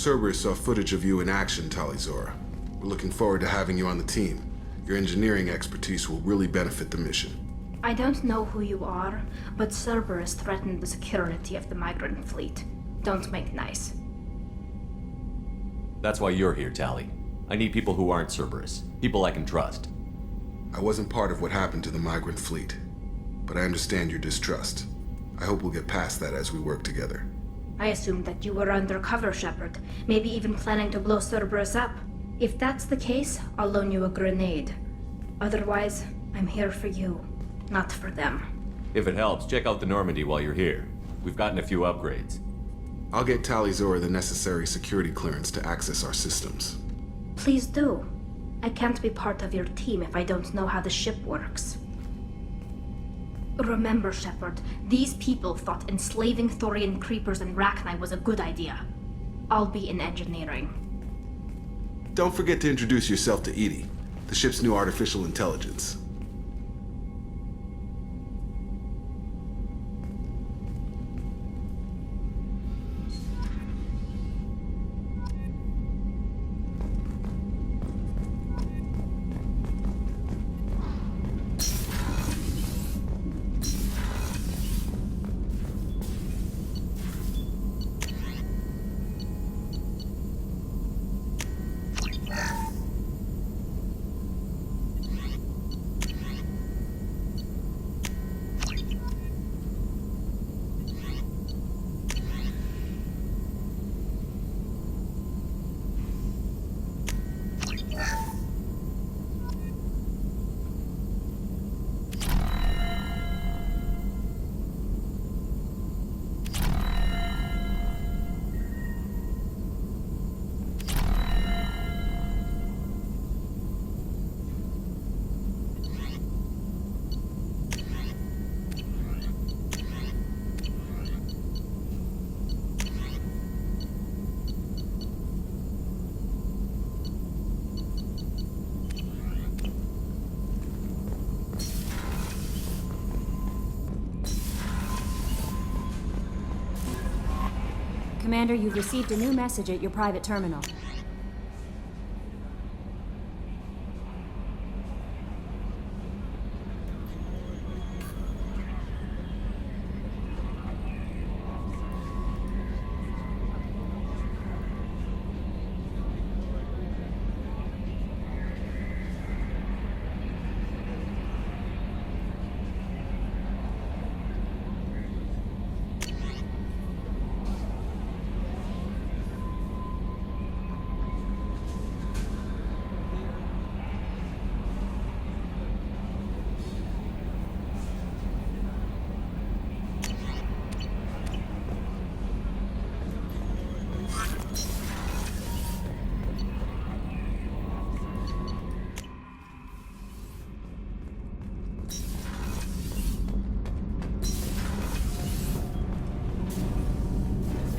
Cerberus saw footage of you in action, Talizora. We're looking forward to having you on the team. Your engineering expertise will really benefit the mission. I don't know who you are, but Cerberus threatened the security of the migrant fleet. Don't make nice. That's why you're here, Tali. I need people who aren't Cerberus. People I can trust. I wasn't part of what happened to the migrant fleet, but I understand your distrust. I hope we'll get past that as we work together. I assumed that you were undercover, Shepard, maybe even planning to blow Cerberus up. If that's the case, I'll loan you a grenade. Otherwise, I'm here for you, not for them. If it helps, check out the Normandy while you're here. We've gotten a few upgrades. I'll get Talizora the necessary security clearance to access our systems. Please do. I can't be part of your team if I don't know how the ship works. Remember, Shepard, these people thought enslaving Thorian creepers and Rachni was a good idea. I'll be in engineering. Don't forget to introduce yourself to Edie, the ship's new artificial intelligence. Commander, you've received a new message at your private terminal.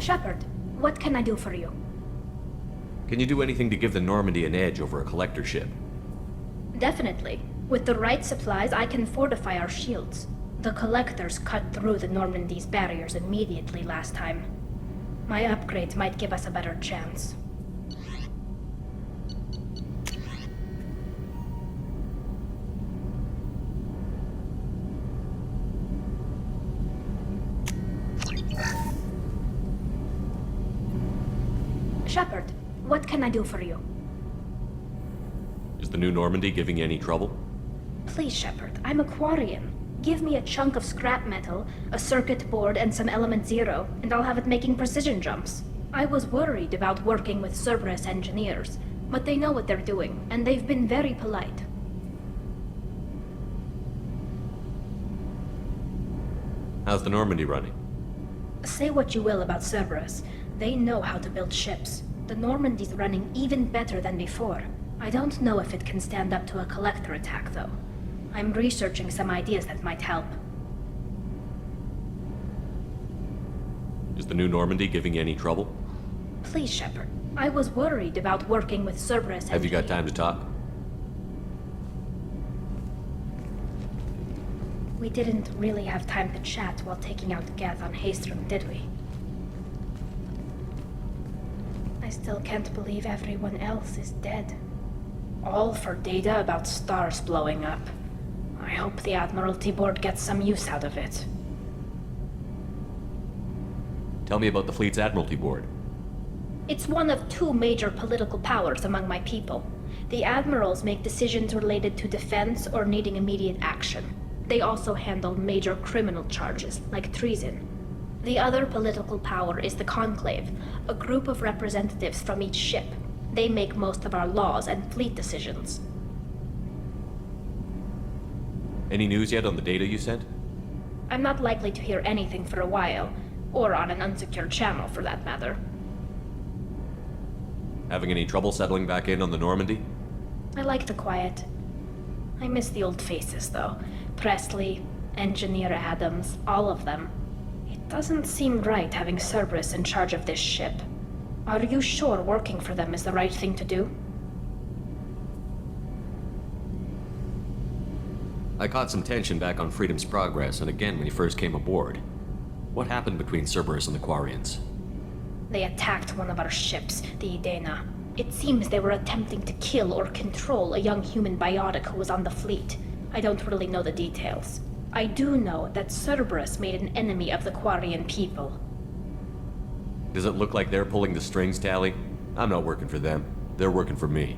Shepard, what can I do for you? Can you do anything to give the Normandy an edge over a collector ship? Definitely. With the right supplies, I can fortify our shields. The Collectors cut through the Normandy's barriers immediately last time. My upgrades might give us a better chance. Shepard, what can I do for you? Is the new Normandy giving you any trouble? Please, Shepard, I'm a Quarian. Give me a chunk of scrap metal, a circuit board, and some element zero, and I'll have it making precision jumps. I was worried about working with Cerberus engineers, but they know what they're doing, and they've been very polite. How's the Normandy running? Say what you will about Cerberus. They know how to build ships. The Normandy's running even better than before. I don't know if it can stand up to a collector attack, though. I'm researching some ideas that might help. Is the new Normandy giving you any trouble? Please, Shepard. I was worried about working with Cerberus. Have you got time to talk? We didn't really have time to chat while taking out Geth on Haestrom, did we? I still can't believe everyone else is dead. All for data about stars blowing up. I hope the Admiralty Board gets some use out of it. Tell me about the fleet's Admiralty Board. It's one of two major political powers among my people. The admirals make decisions related to defense or needing immediate action. They also handle major criminal charges, like treason. The other political power is the Conclave, a group of representatives from each ship. They make most of our laws and fleet decisions. Any news yet on the data you sent? I'm not likely to hear anything for a while, or on an unsecured channel for that matter. Having any trouble settling back in on the Normandy? I like the quiet. I miss the old faces, though. Presley, Engineer Adams, all of them. It doesn't seem right having Cerberus in charge of this ship. Are you sure working for them is the right thing to do? I caught some tension back on Freedom's Progress and again when you first came aboard. What happened between Cerberus and the Quarians? They attacked one of our ships, the Idena. It seems they were attempting to kill or control a young human biotic who was on the fleet. I don't really know the details. I do know that Cerberus made an enemy of the Quarian people. Does it look like they're pulling the strings, Tally? I'm not working for them. They're working for me.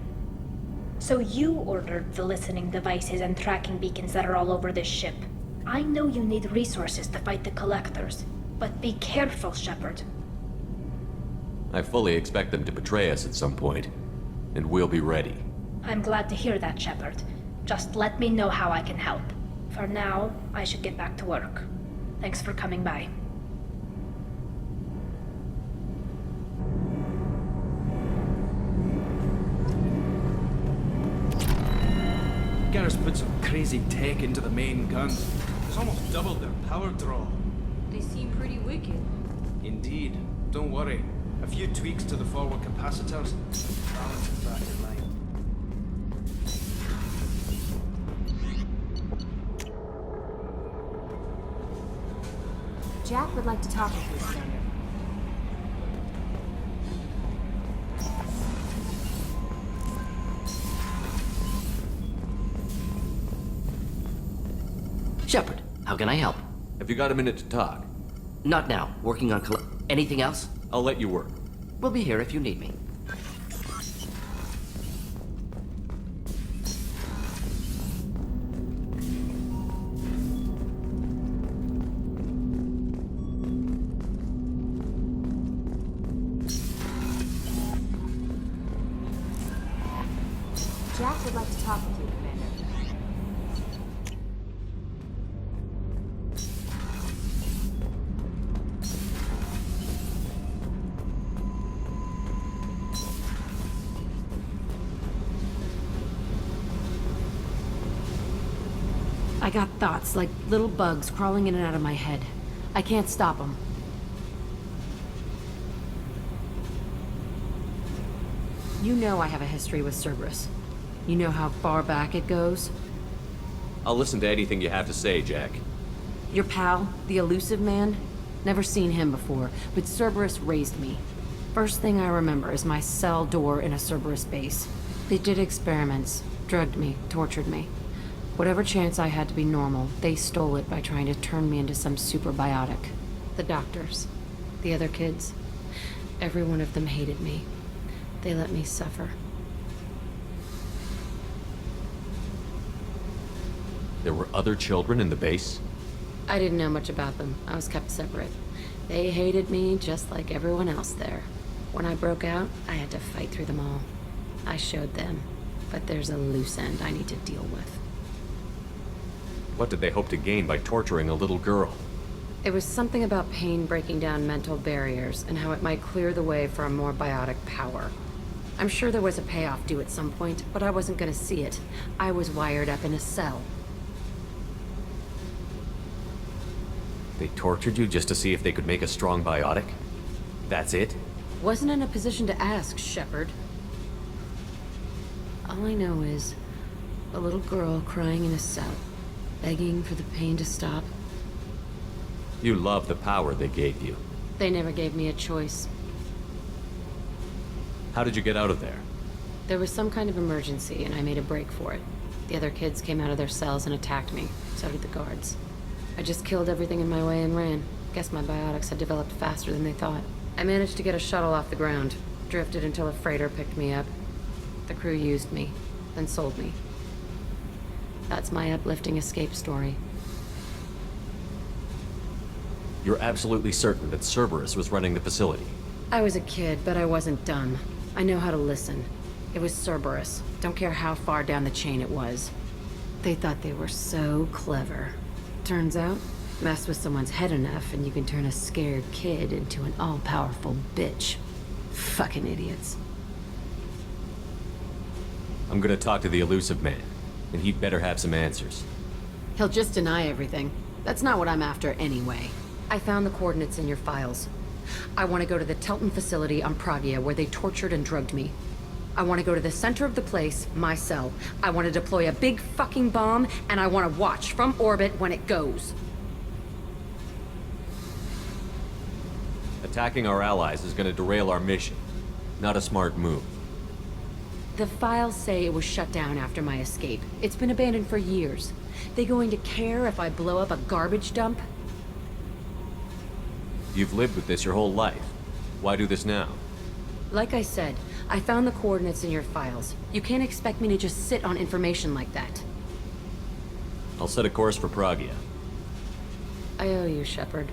So you ordered the listening devices and tracking beacons that are all over this ship. I know you need resources to fight the Collectors, but be careful, Shepard. I fully expect them to betray us at some point, and we'll be ready. I'm glad to hear that, Shepard. Just let me know how I can help. For now, I should get back to work. Thanks for coming by. Garrus put some crazy tech into the main guns. It's almost doubled their power draw. They seem pretty wicked. Indeed. Don't worry. A few tweaks to the forward capacitors. Balance it back in line. Jack would like to talk with you, Commander. Shepard, how can I help? Have you got a minute to talk? Not now. Working on anything else? I'll let you work. We'll be here if you need me. Jack would like to talk with you, Commander. I got thoughts like little bugs crawling in and out of my head. I can't stop them. You know I have a history with Cerberus. You know how far back it goes? I'll listen to anything you have to say, Jack. Your pal, the elusive man? Never seen him before, but Cerberus raised me. First thing I remember is my cell door in a Cerberus base. They did experiments, drugged me, tortured me. Whatever chance I had to be normal, they stole it by trying to turn me into some super biotic. The doctors, the other kids, every one of them hated me. They let me suffer. There were other children in the base? I didn't know much about them. I was kept separate. They hated me just like everyone else there. When I broke out, I had to fight through them all. I showed them, but there's a loose end I need to deal with. What did they hope to gain by torturing a little girl? It was something about pain breaking down mental barriers and how it might clear the way for a more biotic power. I'm sure there was a payoff due at some point, but I wasn't gonna see it. I was wired up in a cell. They tortured you just to see if they could make a strong biotic? That's it? Wasn't in a position to ask, Shepard. All I know is a little girl crying in a cell, begging for the pain to stop. You love the power they gave you. They never gave me a choice. How did you get out of there? There was some kind of emergency, and I made a break for it. The other kids came out of their cells and attacked me. So did the guards. I just killed everything in my way and ran. Guess my biotics had developed faster than they thought. I managed to get a shuttle off the ground. Drifted until a freighter picked me up. The crew used me, then sold me. That's my uplifting escape story. You're absolutely certain that Cerberus was running the facility? I was a kid, but I wasn't dumb. I know how to listen. It was Cerberus. Don't care how far down the chain it was. They thought they were so clever. Turns out, mess with someone's head enough and you can turn a scared kid into an all-powerful bitch. Fucking idiots. I'm gonna talk to the elusive man, and he'd better have some answers. He'll just deny everything. That's not what I'm after anyway. I found the coordinates in your files. I want to go to the Telton facility on Pragia where they tortured and drugged me. I want to go to the center of the place, my cell. I want to deploy a big fucking bomb, and I want to watch from orbit when it goes. Attacking our allies is gonna derail our mission. Not a smart move. The files say it was shut down after my escape. It's been abandoned for years. They going to care if I blow up a garbage dump? You've lived with this your whole life. Why do this now? Like I said, I found the coordinates in your files. You can't expect me to just sit on information like that. I'll set a course for Pragia. I owe you, Shepard.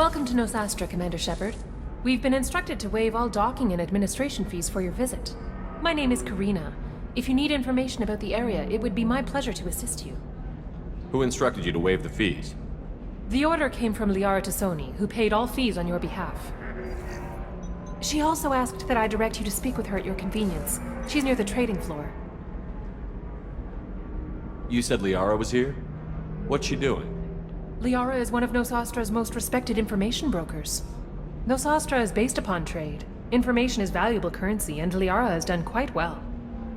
Welcome to Nosastra, Commander Shepard. We've been instructed to waive all docking and administration fees for your visit. My name is Karina. If you need information about the area, it would be my pleasure to assist you. Who instructed you to waive the fees? The order came from Liara Tassoni, who paid all fees on your behalf. She also asked that I direct you to speak with her at your convenience. She's near the trading floor. You said Liara was here? What's she doing? Liara is one of Nosastra's most respected information brokers. Nosastra is based upon trade. Information is valuable currency, and Liara has done quite well.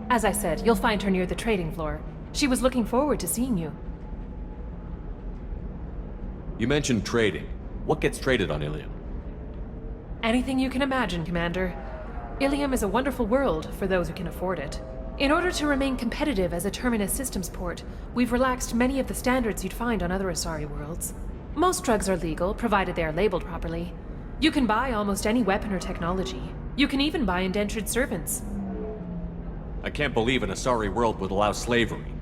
As I said, you'll find her near the trading floor. She was looking forward to seeing you. You mentioned trading. What gets traded on Illium? Anything you can imagine, Commander. Illium is a wonderful world for those who can afford it. In order to remain competitive as a Terminus systems port, we've relaxed many of the standards you'd find on other Asari worlds. Most drugs are legal, provided they are labeled properly. You can buy almost any weapon or technology. You can even buy indentured servants. I can't believe an Asari world would allow slavery.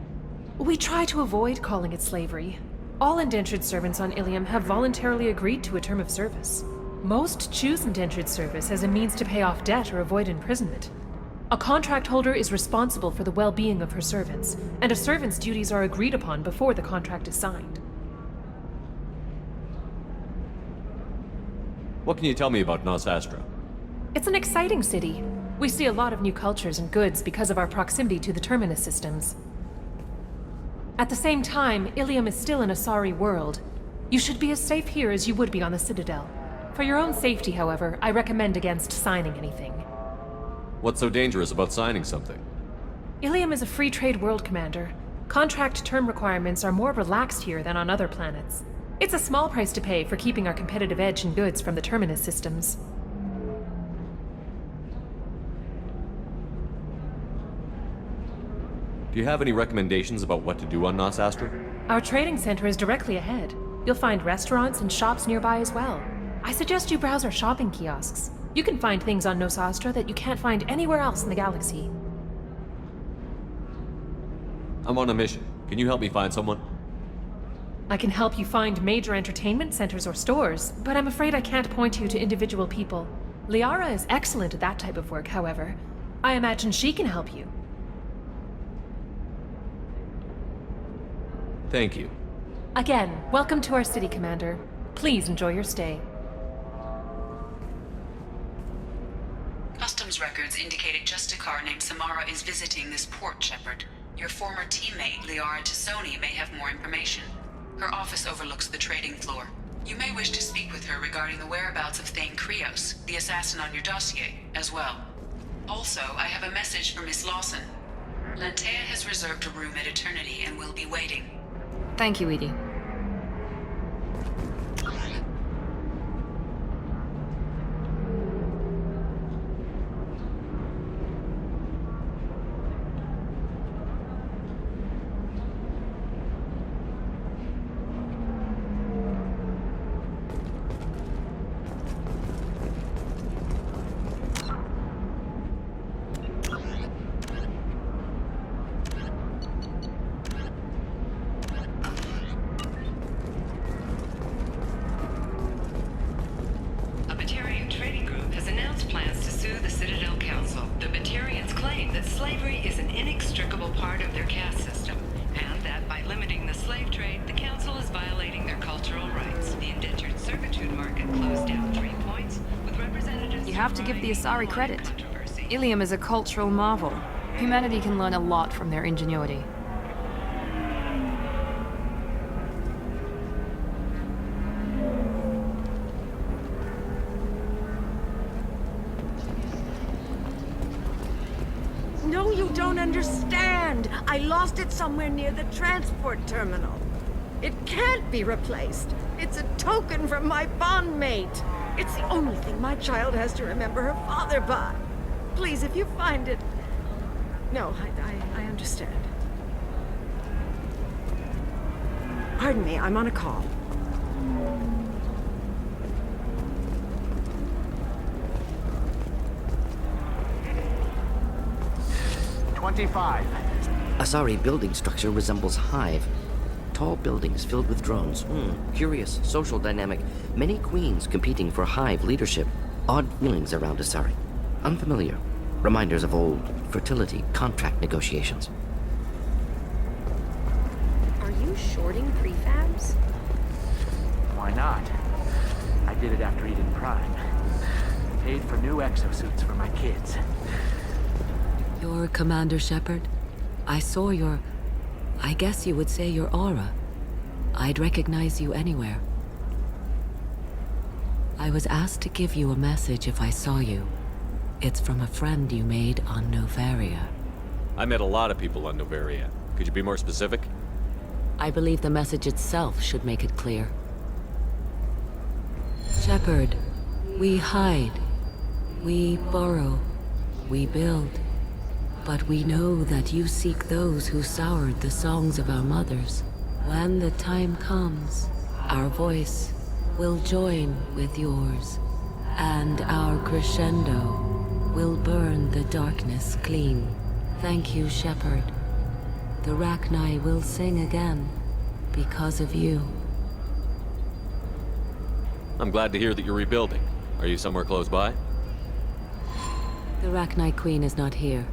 We try to avoid calling it slavery. All indentured servants on Illium have voluntarily agreed to a term of service. Most choose indentured service as a means to pay off debt or avoid imprisonment. A contract holder is responsible for the well-being of her servants, and a servant's duties are agreed upon before the contract is signed. What can you tell me about Nosastra? It's an exciting city. We see a lot of new cultures and goods because of our proximity to the Terminus systems. At the same time, Illium is still an Asari world. You should be as safe here as you would be on the Citadel. For your own safety, however, I recommend against signing anything. What's so dangerous about signing something? Illium is a free trade world, Commander. Contract term requirements are more relaxed here than on other planets. It's a small price to pay for keeping our competitive edge in goods from the Terminus systems. Do you have any recommendations about what to do on Nosastra? Our trading center is directly ahead. You'll find restaurants and shops nearby as well. I suggest you browse our shopping kiosks. You can find things on Nosastra that you can't find anywhere else in the galaxy. I'm on a mission. Can you help me find someone? I can help you find major entertainment centers or stores, but I'm afraid I can't point you to individual people. Liara is excellent at that type of work, however. I imagine she can help you. Thank you. Again, welcome to our city, Commander. Please enjoy your stay. Customs records indicated just a car named Samara is visiting this port, Shepard. Your former teammate, Liara Tassoni, may have more information. Her office overlooks the trading floor. You may wish to speak with her regarding the whereabouts of Thane Krios, the assassin on your dossier, as well. Also, I have a message for Miss Lawson. Lantea has reserved a room at Eternity and will be waiting. Thank you, Edie. Asari credit. Illium is a cultural marvel. Humanity can learn a lot from their ingenuity. No, you don't understand. I lost it somewhere near the transport terminal. It can't be replaced. It's a token from my bondmate. It's the only thing my child has to remember her father by. Please, if you find it... No, I understand. Pardon me, I'm on a call. Asari building structure resembles hive. Tall buildings filled with drones. Curious social dynamic. Many queens competing for hive leadership. Odd feelings around Asari. Unfamiliar. Reminders of old fertility contract negotiations. Are you shorting prefabs? Why not? I did it after Eden Prime. Paid for new exosuits for my kids. You're Commander Shepard? I saw your... I guess you would say your aura. I'd recognize you anywhere. I was asked to give you a message if I saw you. It's from a friend you made on Novaria. I met a lot of people on Novaria. Could you be more specific? I believe the message itself should make it clear. Shepard, we hide. We borrow. We build. But we know that you seek those who soured the songs of our mothers. When the time comes, our voice will join with yours, and our crescendo will burn the darkness clean. Thank you, Shepard. The Rachni will sing again because of you. I'm glad to hear that you're rebuilding. Are you somewhere close by? The Rachni Queen is not here.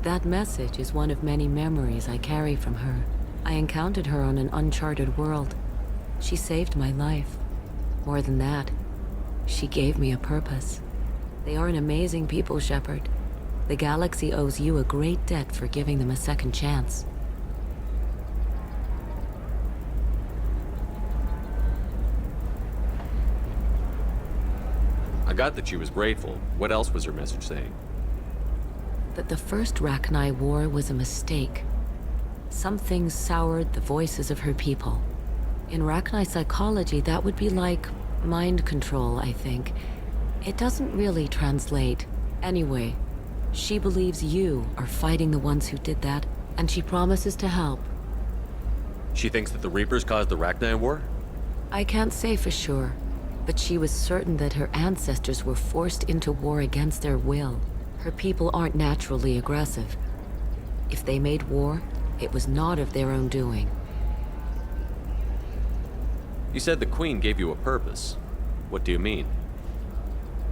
That message is one of many memories I carry from her. I encountered her on an uncharted world. She saved my life. More than that, she gave me a purpose. They are an amazing people, Shepard. The galaxy owes you a great debt for giving them a second chance. I got that she was grateful. What else was her message saying? That the first Rachni War was a mistake. Something soured the voices of her people. In Rachni psychology, that would be like mind control, I think. It doesn't really translate. Anyway, she believes you are fighting the ones who did that, and she promises to help. She thinks that the Reapers caused the Rachni War? I can't say for sure, but she was certain that her ancestors were forced into war against their will. Her people aren't naturally aggressive. If they made war, it was not of their own doing. You said the Queen gave you a purpose. What do you mean?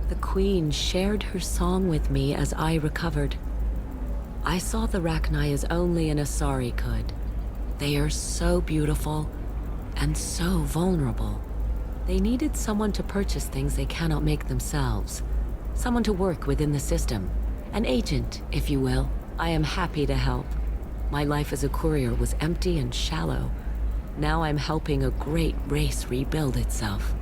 The Queen shared her song with me as I recovered. I saw the Rachni as only an Asari could. They are so beautiful and so vulnerable. They needed someone to purchase things they cannot make themselves. Someone to work within the system. An agent, if you will. I am happy to help. My life as a courier was empty and shallow. Now I'm helping a great race rebuild itself.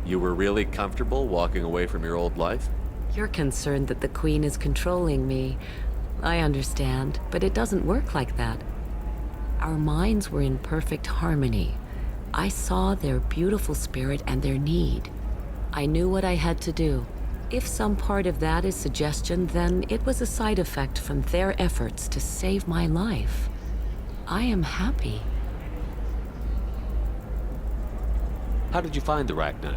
You were really comfortable walking away from your old life? You're concerned that the Queen is controlling me. I understand, but it doesn't work like that. Our minds were in perfect harmony. I saw their beautiful spirit and their need. I knew what I had to do. If some part of that is suggestion, then it was a side effect from their efforts to save my life. I am happy. How did you find the Rachni?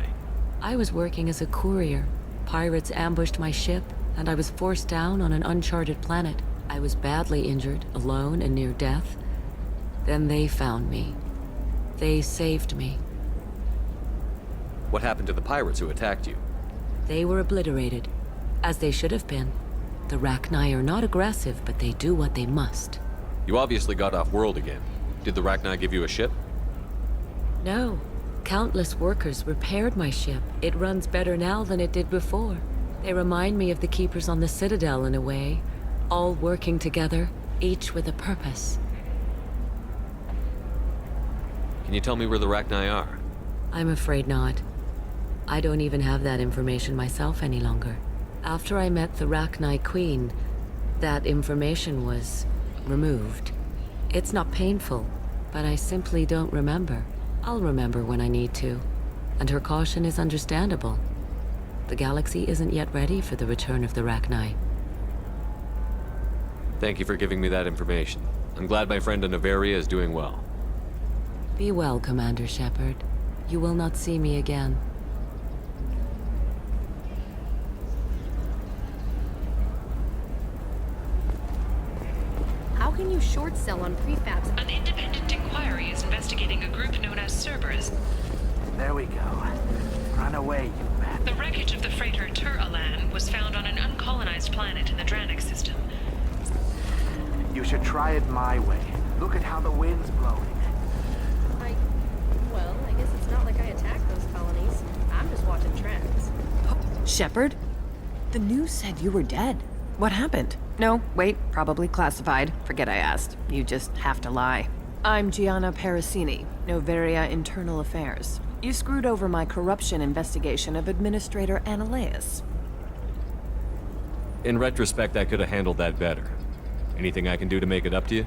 I was working as a courier. Pirates ambushed my ship, and I was forced down on an uncharted planet. I was badly injured, alone and near death. Then they found me. They saved me. What happened to the pirates who attacked you? They were obliterated, as they should have been. The Rachni are not aggressive, but they do what they must. You obviously got off-world again. Did the Rachni give you a ship? No. Countless workers repaired my ship. It runs better now than it did before. They remind me of the Keepers on the Citadel in a way. All working together, each with a purpose. Can you tell me where the Rachni are? I'm afraid not. I don't even have that information myself any longer. After I met the Rachni Queen, that information was removed. It's not painful, but I simply don't remember. I'll remember when I need to, and her caution is understandable. The galaxy isn't yet ready for the return of the Rachni. Thank you for giving me that information. I'm glad my friend in Novaria is doing well. Be well, Commander Shepard. You will not see me again. How can can you short sell on prefabs? An independent inquiry is investigating a group known as Cerberus. There we go. Run away, you bat. The wreckage of the freighter Tur-Alan was found on an uncolonized planet in the Dranik system. You should try it my way. Look at how the wind's blowing. Well, I guess it's not like I attacked those colonies. I'm just watching trends. Shepard? The news said you were dead. What happened? No, wait, probably classified. Forget I asked. You just have to lie. I'm Gianna Parasini, Noveria Internal Affairs. You screwed over my corruption investigation of Administrator Ananias. In retrospect, I could have handled that better. Anything I can do to make it up to you?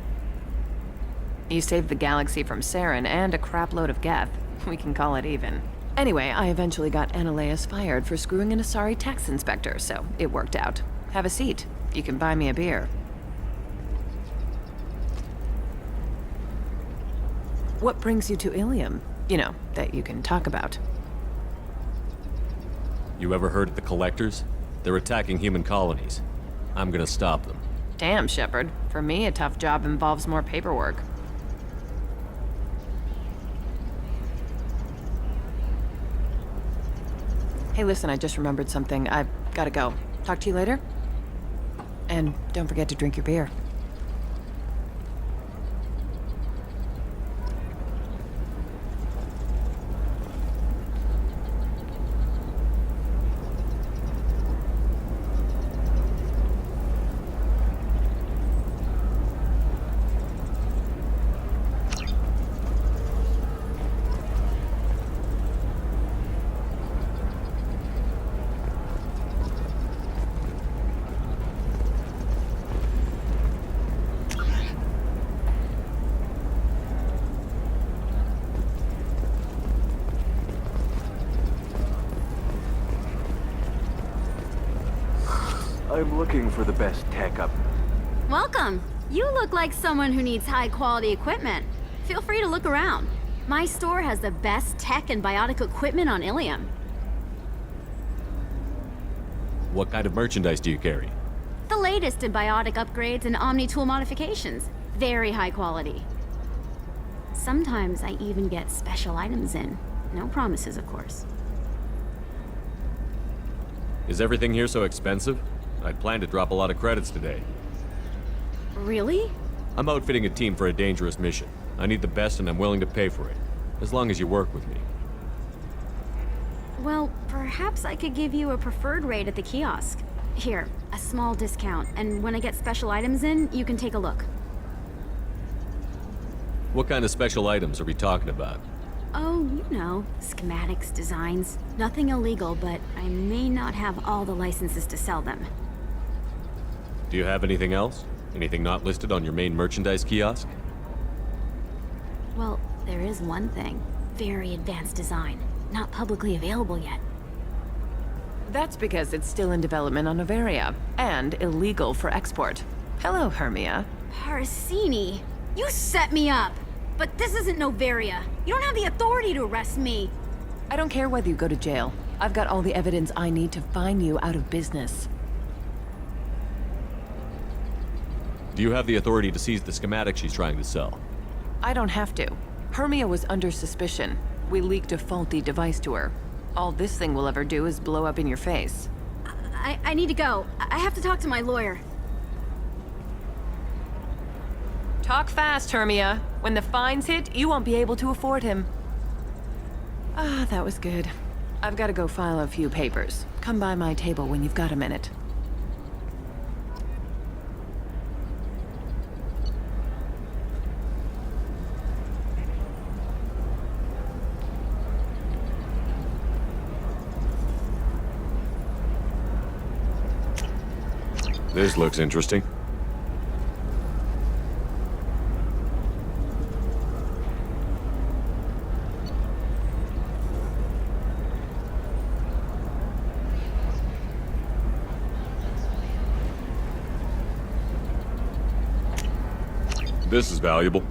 You saved the galaxy from Saren and a crapload of Geth. We can call it even. Anyway, I eventually got Ananias fired for screwing an Asari tax inspector, so it worked out. Have a seat. You can buy me a beer. What brings you to Illium? You know, that you can talk about. You ever heard of the Collectors? They're attacking human colonies. I'm gonna stop them. Damn, Shepard. For me, a tough job involves more paperwork. Hey, listen, I just remembered something. I've gotta go. Talk to you later? And don't forget to drink your beer. I'm looking for the best tech up. Welcome. You look like someone who needs high-quality equipment. Feel free to look around. My store has the best tech and biotic equipment on Illium. What kind of merchandise do you carry? The latest in biotic upgrades and omni-tool modifications. Very high quality. Sometimes I even get special items in. No promises, of course. Is everything here so expensive? I'd planned to drop a lot of credits today. Really? I'm outfitting a team for a dangerous mission. I need the best and I'm willing to pay for it. As long as you work with me. Well, perhaps I could give you a preferred rate at the kiosk. Here, a small discount, and when I get special items in, you can take a look. What kind of special items are we talking about? Oh, you know, schematics, designs. Nothing illegal, but I may not have all the licenses to sell them. Do you have anything else? Anything not listed on your main merchandise kiosk? Well, there is one thing. Very advanced design. Not publicly available yet. That's because it's still in development on Noveria, and illegal for export. Hello, Hermia. Parasini, you set me up! But this isn't Noveria. You don't have the authority to arrest me. I don't care whether you go to jail. I've got all the evidence I need to find you out of business. Do you have the authority to seize the schematic she's trying to sell? I don't have to. Hermia was under suspicion. We leaked a faulty device to her. All this thing will ever do is blow up in your face. I need to go. I have to talk to my lawyer. Talk fast, Hermia. When the fines hit, you won't be able to afford him. Ah, that was good. I've got to go file a few papers. Come by my table when you've got a minute. This looks interesting. This is valuable.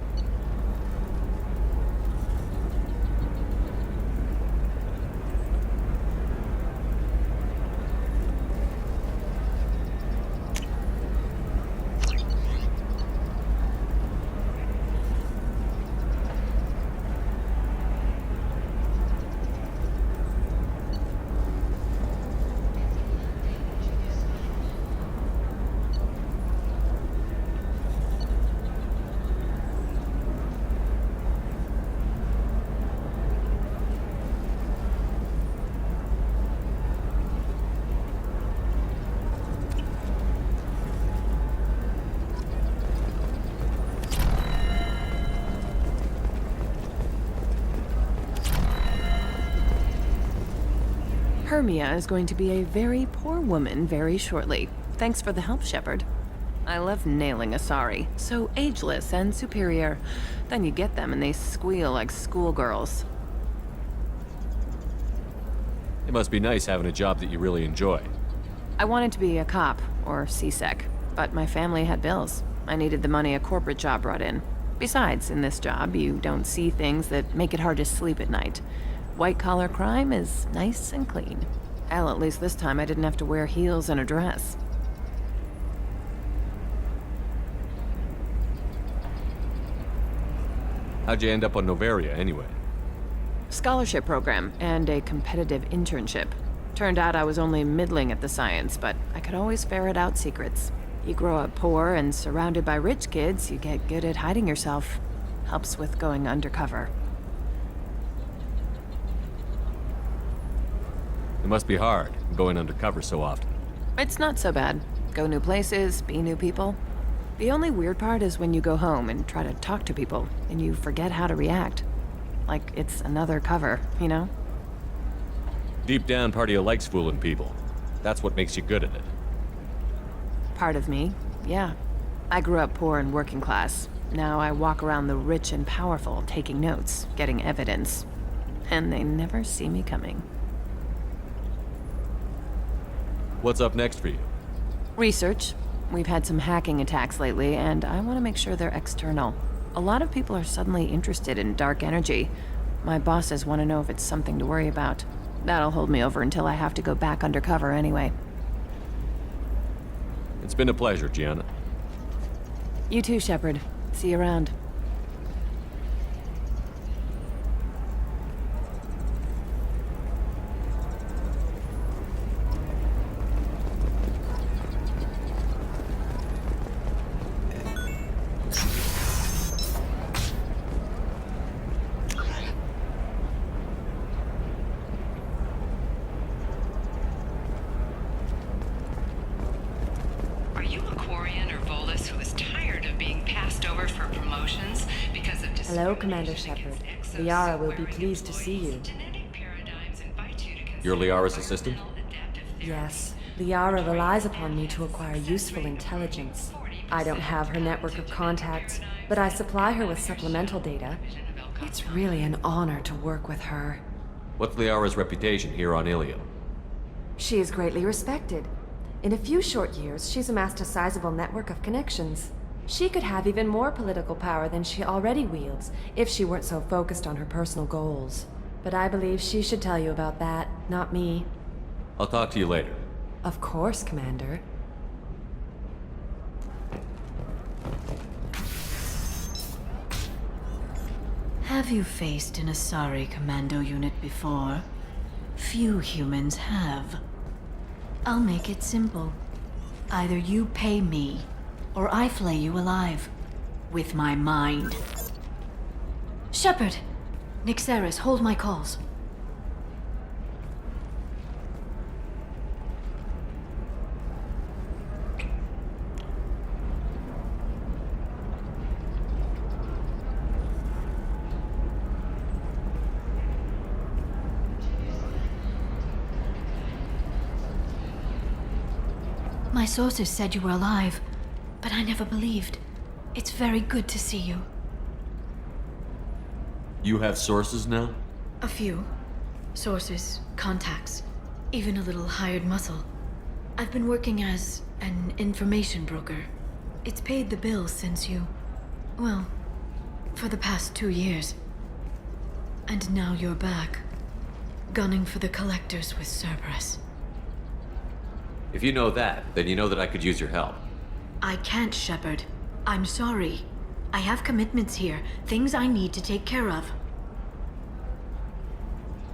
Hermia is going to be a very poor woman very shortly. Thanks for the help, Shepard. I love nailing Asari. So ageless and superior. Then you get them and they squeal like schoolgirls. It must be nice having a job that you really enjoy. I wanted to be a cop, or CSEC, but my family had bills. I needed the money a corporate job brought in. Besides, in this job, you don't see things that make it hard to sleep at night. White-collar crime is nice and clean. Hell, at least this time I didn't have to wear heels and a dress. How'd you end up on Novaria, anyway? Scholarship program and a competitive internship. Turned out I was only middling at the science, but I could always ferret out secrets. You grow up poor and surrounded by rich kids, you get good at hiding yourself. Helps with going undercover. It must be hard, going undercover so often. It's not so bad. Go new places, be new people. The only weird part is when you go home and try to talk to people, and you forget how to react. Like it's another cover, you know? Deep down, part of you likes fooling people. That's what makes you good at it. Part of me, yeah. I grew up poor and working class. Now I walk around the rich and powerful, taking notes, getting evidence. And they never see me coming. What's up next for you? Research. We've had some hacking attacks lately, and I want to make sure they're external. A lot of people are suddenly interested in dark energy. My bosses want to know if it's something to worry about. That'll hold me over until I have to go back undercover anyway. It's been a pleasure, Gianna. You too, Shepard. See you around. Hello, Commander Shepard. Liara will be pleased to see you. You're Liara's assistant? Yes. Liara relies upon me to acquire useful intelligence. I don't have her network of contacts, but I supply her with supplemental data. It's really an honor to work with her. What's Liara's reputation here on Illium? She is greatly respected. In a few short years, she's amassed a sizable network of connections. She could have even more political power than she already wields if she weren't so focused on her personal goals. But I believe she should tell you about that, not me. I'll talk to you later. Of course, Commander. Have you faced an Asari commando unit before? Few humans have. I'll make it simple. Either you pay me, or I flay you alive. With my mind. Shepard! Nixeris, hold my calls. My sources said you were alive, but I never believed. It's very good to see you. You have sources now? A few. Sources, contacts, even a little hired muscle. I've been working as an information broker. It's paid the bills since you... well, for the past 2 years. And now you're back, gunning for the Collectors with Cerberus. If you know that, then you know that I could use your help. I can't, Shepard. I'm sorry. I have commitments here, things I need to take care of.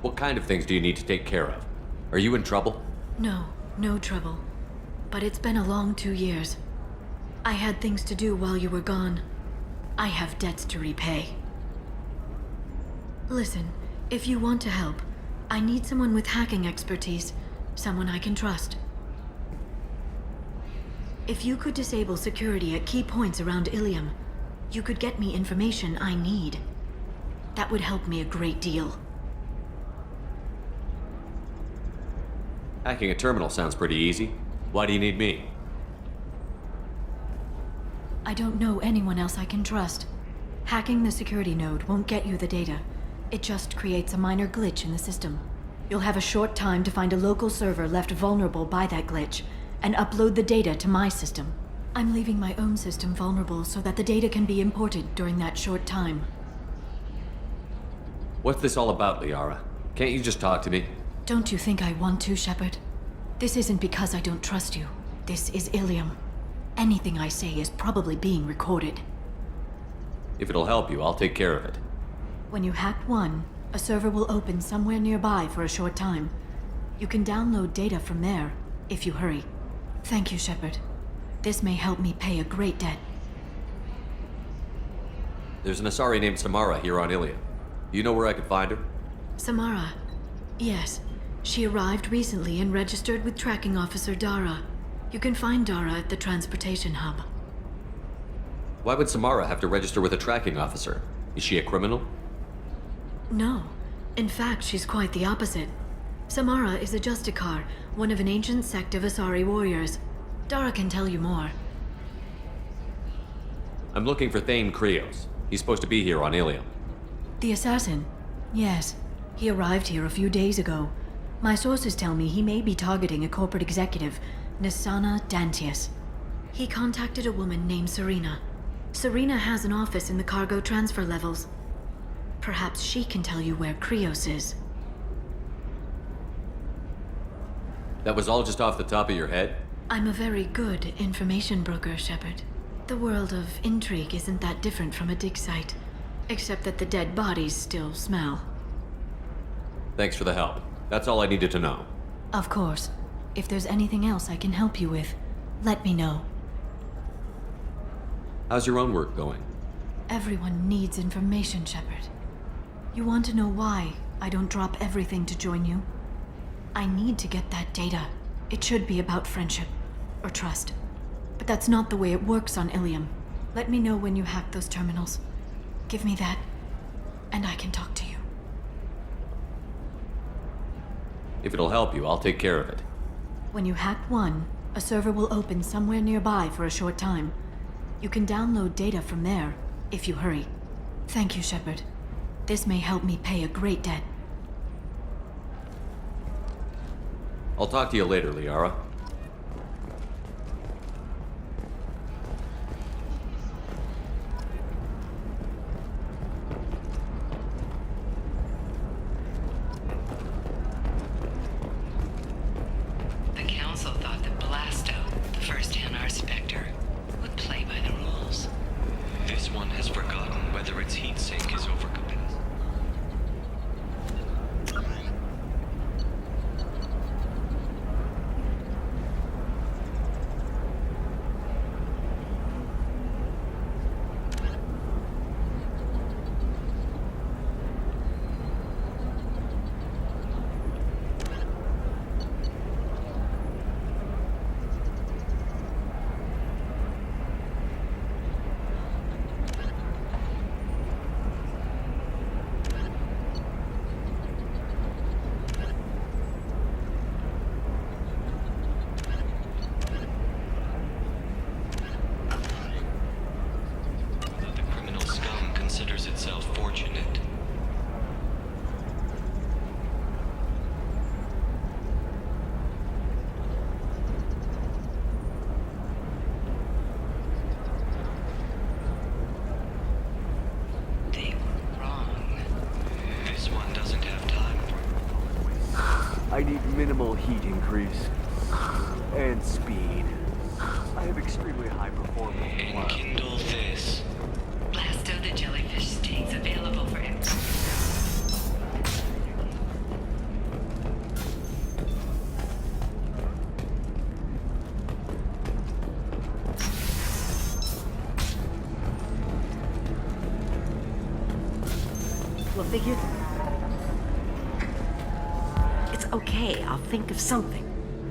What kind of things do you need to take care of? Are you in trouble? No, no trouble. But it's been a long 2 years. I had things to do while you were gone. I have debts to repay. Listen, if you want to help, I need someone with hacking expertise, someone I can trust. If you could disable security at key points around Illium, you could get me information I need. That would help me a great deal. Hacking a terminal sounds pretty easy. Why do you need me? I don't know anyone else I can trust. Hacking the security node won't get you the data. It just creates a minor glitch in the system. You'll have a short time to find a local server left vulnerable by that glitch, and upload the data to my system. I'm leaving my own system vulnerable so that the data can be imported during that short time. What's this all about, Liara? Can't you just talk to me? Don't you think I want to, Shepard? This isn't because I don't trust you. This is Illium. Anything I say is probably being recorded. If it'll help you, I'll take care of it. When you hack one, a server will open somewhere nearby for a short time. You can download data from there, if you hurry. Thank you, Shepard. This may help me pay a great debt. There's an Asari named Samara here on Illium. Do you know where I could find her? Samara. Yes. She arrived recently and registered with Tracking Officer Dara. You can find Dara at the transportation hub. Why would Samara have to register with a tracking officer? Is she a criminal? No. In fact, she's quite the opposite. Samara is a Justicar, one of an ancient sect of Asari warriors. Dara can tell you more. I'm looking for Thane Krios. He's supposed to be here on Illium. The assassin? Yes. He arrived here a few days ago. My sources tell me he may be targeting a corporate executive, Nisana Dantius. He contacted a woman named Serena. Serena has an office in the cargo transfer levels. Perhaps she can tell you where Krios is. That was all just off the top of your head? I'm a very good information broker, Shepard. The world of intrigue isn't that different from a dig site, except that the dead bodies still smell. Thanks for the help. That's all I needed to know. Of course. If there's anything else I can help you with, let me know. How's your own work going? Everyone needs information, Shepard. You want to know why I don't drop everything to join you? I need to get that data. It should be about friendship, or trust. But that's not the way it works on Illium. Let me know when you hack those terminals. Give me that, and I can talk to you. If it'll help you, I'll take care of it. When you hack one, a server will open somewhere nearby for a short time. You can download data from there, if you hurry. Thank you, Shepard. This may help me pay a great debt. I'll talk to you later, Liara. The Council thought that Blasto, the first Hanar Spectre, would play by the rules. This one has forgotten whether its heat sink is overcapacity. Considers itself fortunate. They were wrong. This one doesn't have time for... I need minimal heat increase. And speed. I have extremely high performance. Enkindle this. Blasto the jellyfish stays available for him. We'll figure... It's okay, I'll think of something.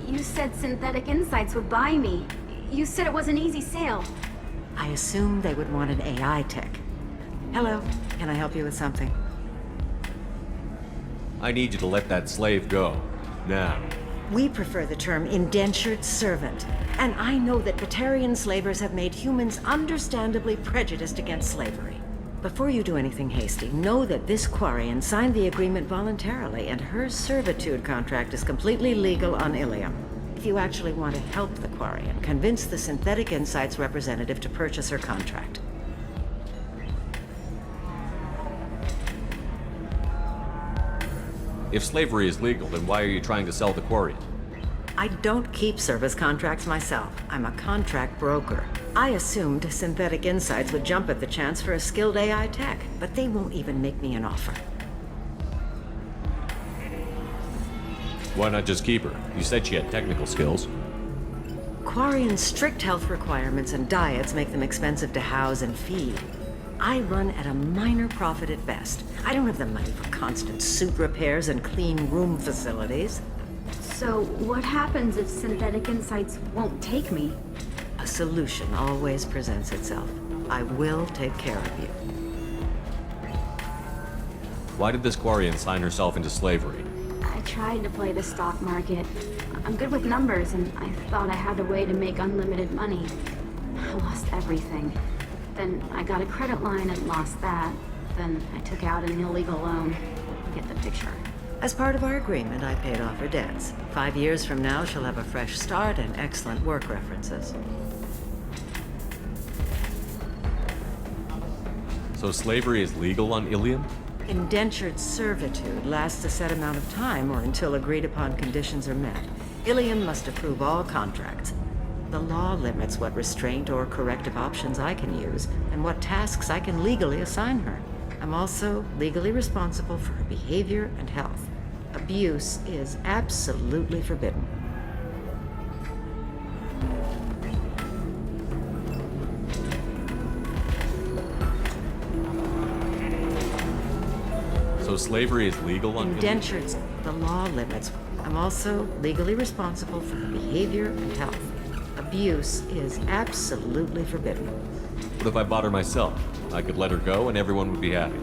You said Synthetic Insights would buy me. You said it was an easy sale. I assumed they would want an AI tech. Hello, can I help you with something? I need you to let that slave go. Now. We prefer the term indentured servant. And I know that Batarian slavers have made humans understandably prejudiced against slavery. Before you do anything hasty, know that this Quarian signed the agreement voluntarily, and her servitude contract is completely legal on Illium. If you actually want to help the Quarian, convince the Synthetic Insights representative to purchase her contract. If slavery is legal, then why are you trying to sell the Quarian? I don't keep service contracts myself. I'm a contract broker. I assumed Synthetic Insights would jump at the chance for a skilled AI tech, but they won't even make me an offer. Why not just keep her? You said she had technical skills. Quarian's strict health requirements and diets make them expensive to house and feed. I run at a minor profit at best. I don't have the money for constant suit repairs and clean room facilities. So, what happens if Synthetic Insights won't take me? A solution always presents itself. I will take care of you. Why did this Quarian sign herself into slavery? I tried to play the stock market. I'm good with numbers, and I thought I had a way to make unlimited money. I lost everything. Then I got a credit line and lost that. Then I took out an illegal loan. You get the picture. As part of our agreement, I paid off her debts. 5 years from now, she'll have a fresh start and excellent work references. So slavery is legal on Illium? Indentured servitude lasts a set amount of time or until agreed-upon conditions are met. Illium must approve all contracts. The law limits what restraint or corrective options I can use and what tasks I can legally assign her. I'm also legally responsible for her behavior and health. Abuse is absolutely forbidden. So slavery is legal on Indentures. The law limits. I'm also legally responsible for her behavior and health. Abuse is absolutely forbidden. What if I bought her myself? I could let her go and everyone would be happy.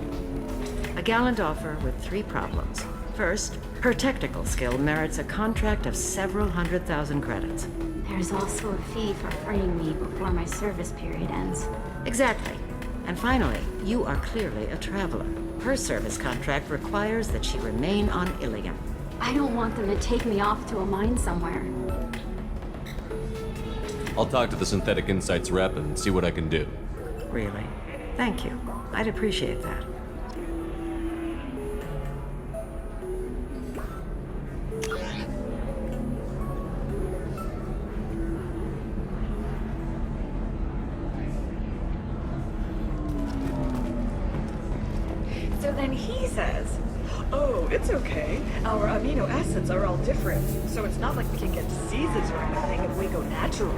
A gallant offer with 3 problems. First, her technical skill merits a contract of several 100,000 credits. There's also a fee for freeing me before my service period ends. Exactly. And finally, you are clearly a traveler. Her service contract requires that she remain on Illium. I don't want them to take me off to a mine somewhere. I'll talk to the Synthetic Insights rep and see what I can do. Really? Thank you. I'd appreciate that. So then he says, oh, it's okay. Our amino acids are all different, so it's not like we can get diseases or anything if we go natural.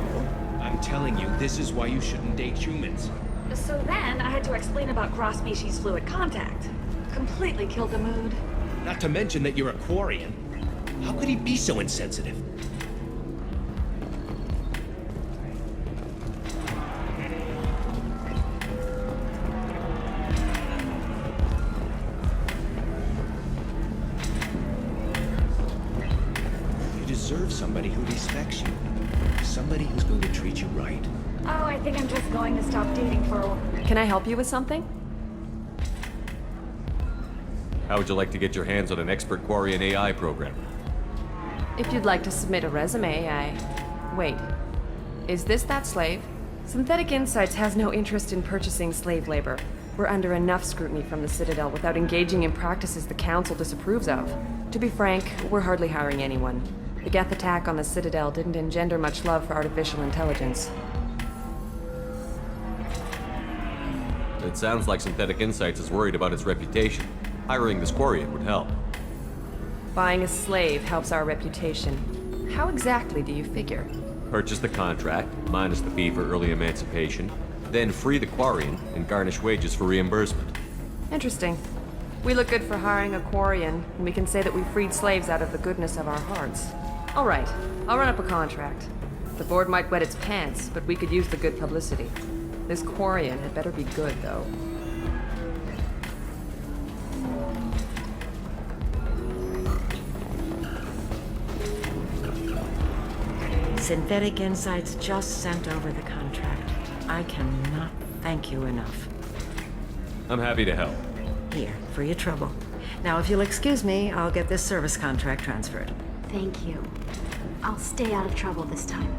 I'm telling you, this is why you shouldn't date humans. So then I had to explain about cross-species fluid contact. Completely killed the mood. Not to mention that you're a Quarian. How could he be so insensitive? You deserve somebody who respects you. Somebody who's going to treat you right. Oh, I think I'm just going to stop dating for a while. Can I help you with something? How would you like to get your hands on an expert Quarian AI programmer? If you'd like to submit a resume, Wait. Is this that slave? Synthetic Insights has no interest in purchasing slave labor. We're under enough scrutiny from the Citadel without engaging in practices the Council disapproves of. To be frank, we're hardly hiring anyone. The Geth attack on the Citadel didn't engender much love for artificial intelligence. It sounds like Synthetic Insights is worried about its reputation. Hiring this Quarian would help. Buying a slave helps our reputation. How exactly do you figure? Purchase the contract, minus the fee for early emancipation, then free the Quarian and garnish wages for reimbursement. Interesting. We look good for hiring a Quarian, and we can say that we freed slaves out of the goodness of our hearts. All right, I'll run up a contract. The board might wet its pants, but we could use the good publicity. This Quarian had better be good, though. Synthetic Insights just sent over the contract. I cannot thank you enough. I'm happy to help. Here, for your trouble. Now, if you'll excuse me, I'll get this service contract transferred. Thank you. I'll stay out of trouble this time.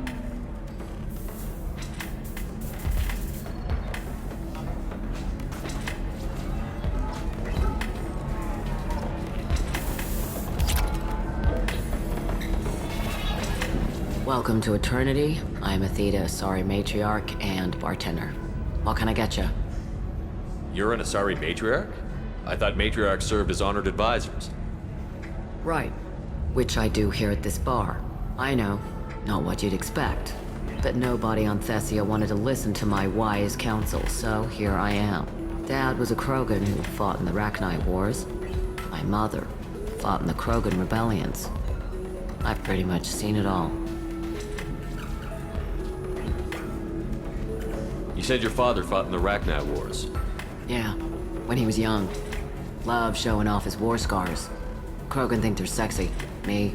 Welcome to Eternity. I'm Athena, Asari matriarch and bartender. What can I get you? You're an Asari matriarch? I thought matriarchs served as honored advisors. Right. Which I do here at this bar. I know, not what you'd expect. But nobody on Thessia wanted to listen to my wise counsel, so here I am. Dad was a Krogan who fought in the Rachni Wars. My mother fought in the Krogan rebellions. I've pretty much seen it all. You said your father fought in the Rachni Wars. Yeah, when he was young. Loved showing off his war scars. Krogan think they're sexy. Me,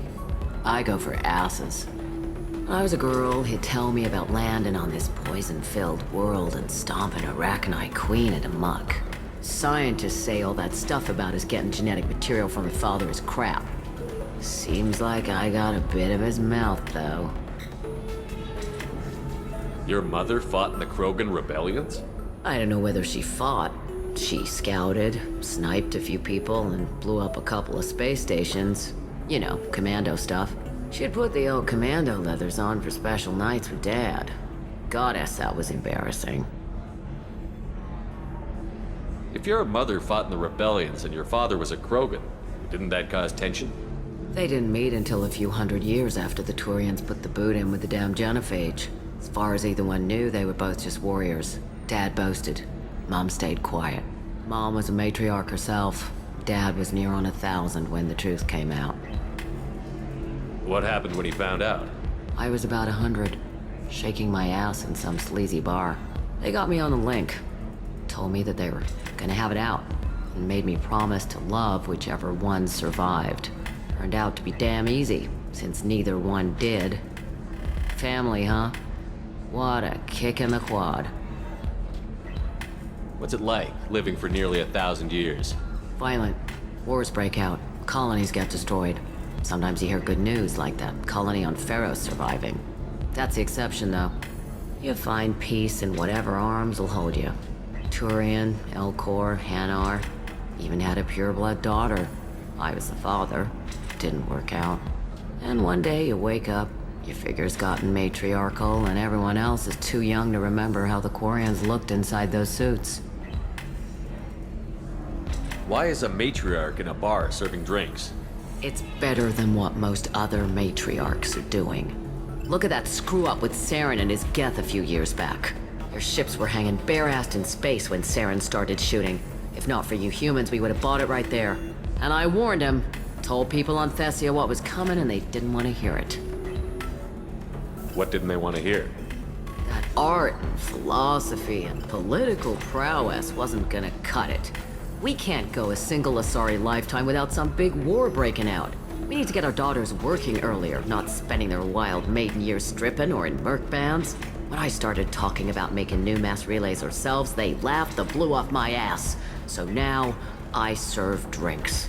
I go for asses. When I was a girl, he'd tell me about landing on this poison-filled world and stomping a Rachni queen into muck. Scientists say all that stuff about us getting genetic material from her father is crap. Seems like I got a bit of his mouth, though. Your mother fought in the Krogan rebellions? I don't know whether she fought. She scouted, sniped a few people, and blew up a couple of space stations. You know, commando stuff. She'd put the old commando leathers on for special nights with Dad. Goddess, that was embarrassing. If your mother fought in the rebellions and your father was a Krogan, didn't that cause tension? They didn't meet until a few hundred years after the Turians put the boot in with the damn genophage. As far as either one knew, they were both just warriors. Dad boasted. Mom stayed quiet. Mom was a matriarch herself. Dad was near on 1,000 when the truth came out. What happened when he found out? I was about 100, shaking my ass in some sleazy bar. They got me on the link. Told me that they were gonna have it out, and made me promise to love whichever one survived. Turned out to be damn easy, since neither one did. Family, huh? What a kick in the quad. What's it like, living for nearly 1,000 years? Violent. Wars break out. Colonies get destroyed. Sometimes you hear good news, like that colony on Pharaoh surviving. That's the exception, though. You find peace in whatever arms will hold you. Turian, Elcor, Hanar. Even had a pureblood daughter. I was the father. Didn't work out. And one day you wake up, your figure's gotten matriarchal, and everyone else is too young to remember how the Quarians looked inside those suits. Why is a matriarch in a bar serving drinks? It's better than what most other matriarchs are doing. Look at that screw-up with Saren and his Geth a few years back. Their ships were hanging bare-assed in space when Saren started shooting. If not for you humans, we would have bought it right there. And I warned him. Told people on Thessia what was coming, and they didn't want to hear it. What didn't they want to hear? That art and philosophy and political prowess wasn't gonna cut it. We can't go a single Asari lifetime without some big war breaking out. We need to get our daughters working earlier, not spending their wild maiden years stripping or in merc bands. When I started talking about making new mass relays ourselves, they laughed the blue off my ass. So now, I serve drinks.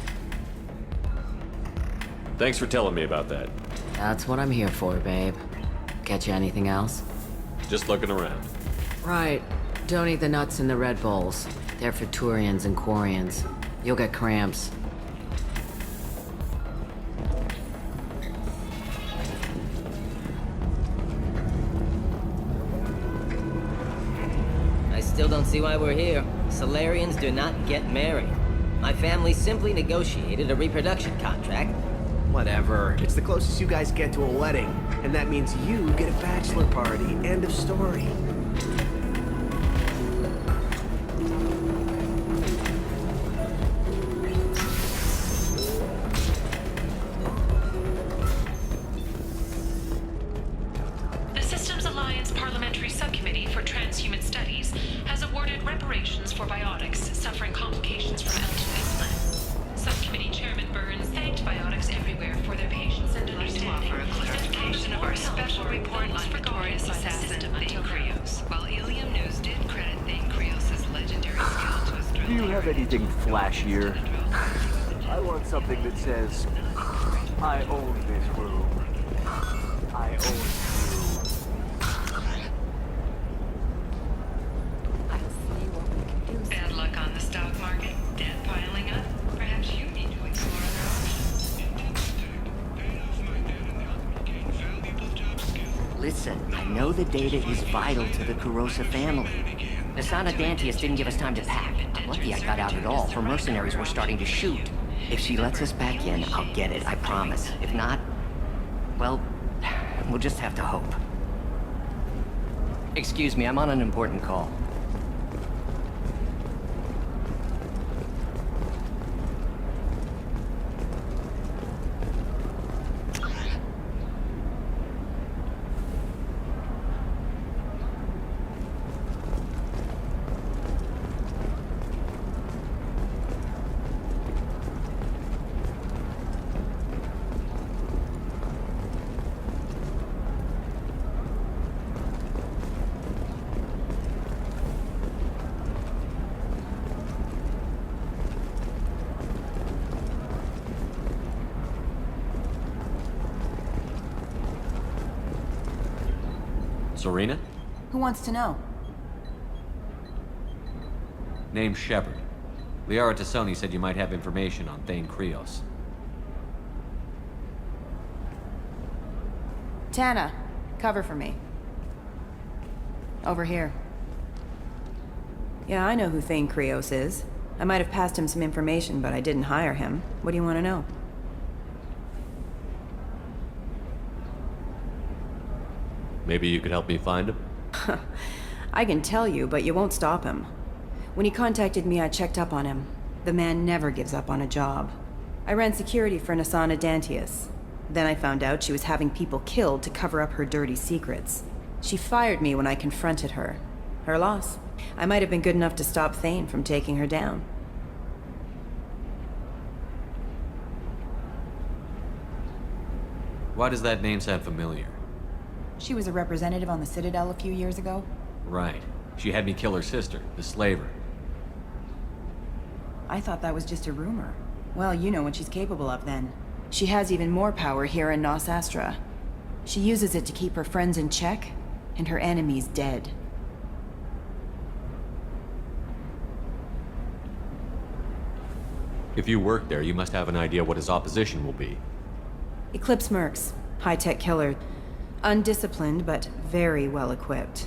Thanks for telling me about that. That's what I'm here for, babe. Get you anything else? Just looking around. Right. Don't eat the nuts in the Red Bowls. They're for Turians and Quarians. You'll get cramps. I still don't see why we're here. Solarians do not get married. My family simply negotiated a reproduction contract. Whatever. It's the closest you guys get to a wedding. And that means you get a bachelor party. End of story. The Systems Alliance Parliamentary Subcommittee for Transhuman Studies has awarded reparations for biotics suffering complications from L2S. Subcommittee Chairman Burns thanked biotics everywhere for their patience and understanding, dedication of our special report on notorious assassin Thane Krios, while Illium News did credit Thane Krios' legendary skill to his Do you have anything flashier? I want something that says, I own this room. I own you. Bad luck on the stock market, debt piling up. Perhaps you need to explore other options. Listen, I know the data is vital to the Kurosa family. Nasana Dantius didn't give us time to pack. I'm lucky I got out at all. Her mercenaries were starting to shoot. If she lets us back in, I'll get it, I promise. If not, well, we'll just have to hope. Excuse me, I'm on an important call. Serena? Who wants to know? Name's Shepard. Liara Tassoni said you might have information on Thane Krios. Tana, cover for me. Over here. Yeah, I know who Thane Krios is. I might have passed him some information, but I didn't hire him. What do you want to know? Maybe you could help me find him? I can tell you, but you won't stop him. When he contacted me, I checked up on him. The man never gives up on a job. I ran security for Nasana Dantius. Then I found out she was having people killed to cover up her dirty secrets. She fired me when I confronted her. Her loss. I might have been good enough to stop Thane from taking her down. Why does that name sound familiar? She was a representative on the Citadel a few years ago. Right. She had me kill her sister, the slaver. I thought that was just a rumor. Well, you know what she's capable of then. She has even more power here in Nos Astra. She uses it to keep her friends in check, and her enemies dead. If you work there, you must have an idea what his opposition will be. Eclipse mercs. High-tech killer. Undisciplined, but very well-equipped.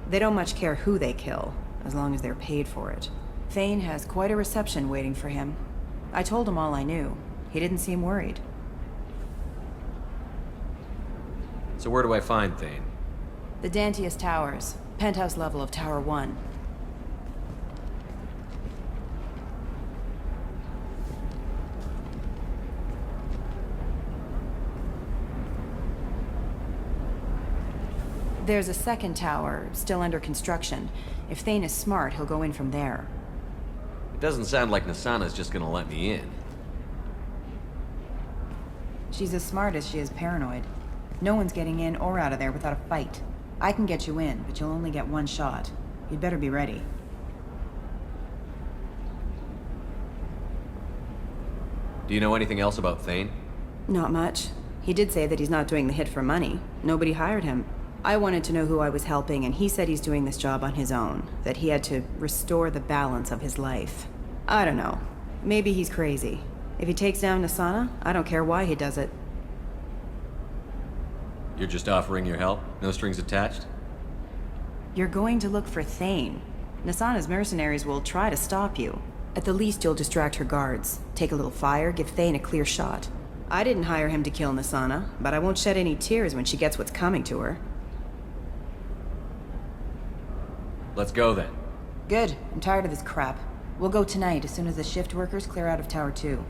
They don't much care who they kill, as long as they're paid for it. Thane has quite a reception waiting for him. I told him all I knew. He didn't seem worried. So where do I find Thane? The Dantius Towers. Penthouse level of Tower 1. There's a second tower, still under construction. If Thane is smart, he'll go in from there. It doesn't sound like Nasana's just gonna let me in. She's as smart as she is paranoid. No one's getting in or out of there without a fight. I can get you in, but you'll only get one shot. You'd better be ready. Do you know anything else about Thane? Not much. He did say that he's not doing the hit for money. Nobody hired him. I wanted to know who I was helping, and he said he's doing this job on his own. That he had to restore the balance of his life. I don't know. Maybe he's crazy. If he takes down Nasana, I don't care why he does it. You're just offering your help? No strings attached? You're going to look for Thane. Nasana's mercenaries will try to stop you. At the least, you'll distract her guards. Take a little fire, give Thane a clear shot. I didn't hire him to kill Nasana, but I won't shed any tears when she gets what's coming to her. Let's go then. Good. I'm tired of this crap. We'll go tonight as soon as the shift workers clear out of Tower 2.